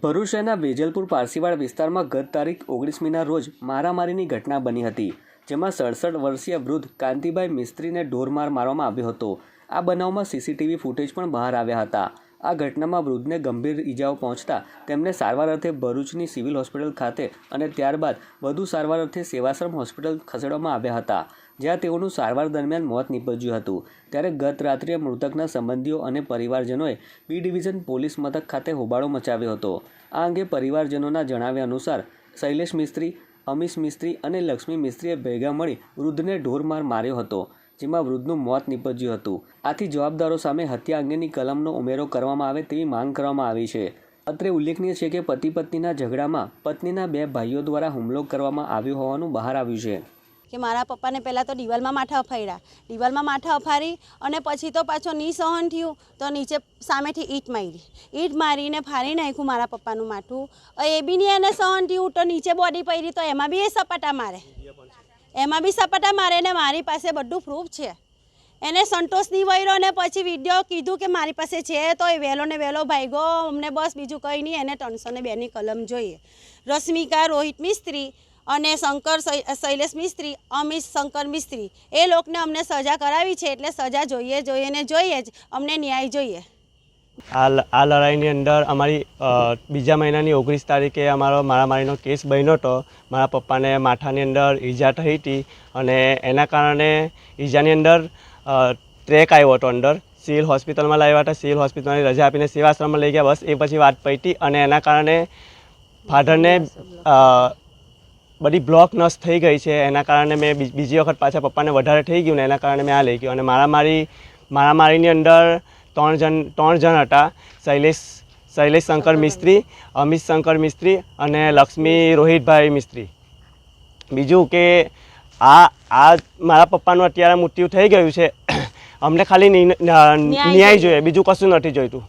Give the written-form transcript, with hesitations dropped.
ભરૂચ શહેરના વેજલપુર પારસીવાડ વિસ્તારમાં ગત તારીખ 19મીના રોજ મારામારીની ઘટના બની હતી, જેમાં 67 વર્ષીય વૃદ્ધ કાંતિભાઈ મિસ્ત્રીને ઢોરમાર મારવામાં આવ્યો હતો। આ બનાવમાં સીસીટીવી ફૂટેજ પણ બહાર આવ્યા હતા। આ ઘટનામાં વૃદ્ધને ગંભીર ઈજાઓ પહોંચતા તેમને સારવાર અર્થે ભરૂચની સિવિલ હોસ્પિટલ ખાતે અને ત્યારબાદ વધુ સારવાર અર્થે સેવાશ્રમ હોસ્પિટલ ખસેડવામાં આવ્યા હતા, જ્યાં તેઓનું સારવાર દરમિયાન મોત નીપજ્યું હતું। ત્યારે ગત રાત્રે મૃતકના સંબંધીઓ અને પરિવારજનોએ બી ડિવિઝન પોલીસ મથક ખાતે હોબાળો મચાવ્યો હતો। આ અંગે પરિવારજનોના જણાવ્યા અનુસાર શૈલેષ મિસ્ત્રી, અમીશ મિસ્ત્રી અને લક્ષ્મી મિસ્ત્રીએ ભેગા મળી વૃદ્ધને ઢોરમાર માર્યો હતો, જેમાં વૃદ્ધનું મોત નીપજ્યું હતું। આથી જવાબદારો સામે હત્યા અંગેની કલમનો ઉમેરો કરવામાં આવે તેવી માંગ કરવામાં આવી છે। અત્રે ઉલ્લેખનીય છે કે પતિ પત્નીના ઝઘડામાં પત્નીના બે ભાઈઓ દ્વારા હુમલો કરવામાં આવ્યો હોવાનું બહાર આવ્યું છે। કે મારા પપ્પાને પહેલાં તો દિવાલમાં માથા અફાડ્યા, દિવાલમાં માથા અફાડી અને પછી તો પાછો ની સહન થયું તો નીચે સામેથી ઈંટ મારીને ફાડી નાખ્યું મારા પપ્પાનું માથું। એ બી નહીં એને સહન થયું તો નીચે બોડી પડી તો એમાં બી એ સપાટા મારે, ને મારી પાસે બધું પ્રૂફ છે। એને સંતોષ નહીં વળ્યો ને પછી વિડીયો કીધું કે મારી પાસે છે તો એ વહેલો ને વહેલો ભાગ્યો અમને, બસ બીજું કંઈ નહીં। એને 302ની કલમ જોઈએ। રશ્મિકા રોહિત મિસ્ત્રી અને શંકર શૈલેષ મિસ્ત્રી, અમીશ શંકર મિસ્ત્રી, એ લોકોને અમને સજા કરાવી છે, એટલે સજા જોઈએ જ, અમને ન્યાય જોઈએ। આ લડાઈની અંદર અમારી બીજા મહિનાની 19 તારીખે અમારો મારામારીનો કેસ બન્યો હતો। મારા પપ્પાને માથાની અંદર ઈજા થઈ હતી અને એના કારણે ઈજાની અંદર ટ્રેક આવ્યો હતો। અંદર સિવિલ હોસ્પિટલમાં લાવ્યા હતા, સિવિલ હોસ્પિટલની રજા આપીને સેવાશ્રમમાં લઈ ગયા। બસ એ પછી વાત પતી અને એના કારણે ફાધરને બધી બ્લોક નસ થઈ ગઈ છે। એના કારણે મેં બીજી વખત પાછા પપ્પાને વધારે થઈ ગયું ને એના કારણે મેં આ લઈ ગયો। અને મારામારીની અંદર ત્રણ જણ હતા, શૈલેષ શંકર મિસ્ત્રી, અમીશ શંકર મિસ્ત્રી અને લક્ષ્મી રોહિતભાઈ મિસ્ત્રી। બીજું કે આ મારા પપ્પાનું અત્યારે મૃત્યુ થઈ ગયું છે, અમને ખાલી ન્યાય જોઈએ, બીજું કશું નથી જોઈતું।